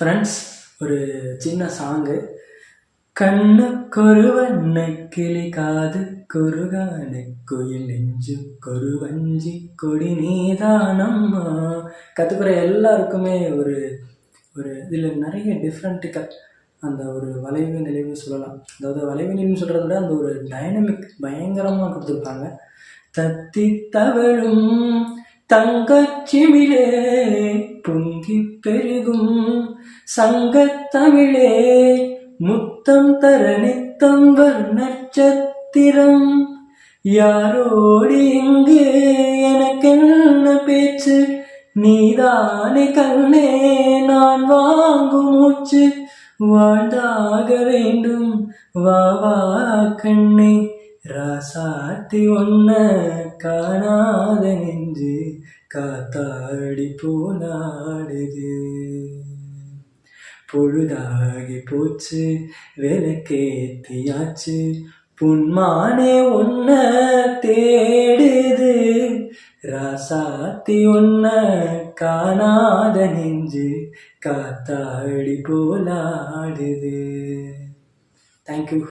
Friends, ஒரு சின்ன song. கண்ணுக்கொரு வண்ணக்கிளி, காதுக்கொரு கானக்குயில், நெஞ்சுக்கொரு வஞ்சி கொடி நீதானம்மா. கற்றுக்கிற எல்லாருக்குமே ஒரு ஒரு இதில் நிறைய டிஃப்ரெண்ட்டுக்கு அந்த ஒரு வளைவு நிலைவு சொல்லலாம். அதாவது வளைவு நிலைவுன்னு சொல்கிறத விட அந்த ஒரு டைனமிக் பயங்கரமாக கொடுத்துருப்பாங்க. தத்தி தவழும் தங்கச்சிமிழே, பொங்கி பெருகும் சங்கத்தமிழே, முத்தம் தர நித்தம் வர்ணச்சத்திரம், யாரோடு இங்கு எனக்கென்ன பேச்சு, நீதானே கண்ணே நான் வாங்கும் மூச்சு, வாழ்ந்தாக வேண்டும் வா வா கண்ணே, ராசாத்தி ஒன்ன காணாத நெஞ்சு காத்தாடி போனாடுது. பொழுதாகி போச்சு விளக்கேத்தியாச்சு, புன்மானே ஒன்ன தேடுது, ராசாத்தி ஒன்ன காணாத நெஞ்சு காத்தாடி போலாடுது. தேங்க்யூ.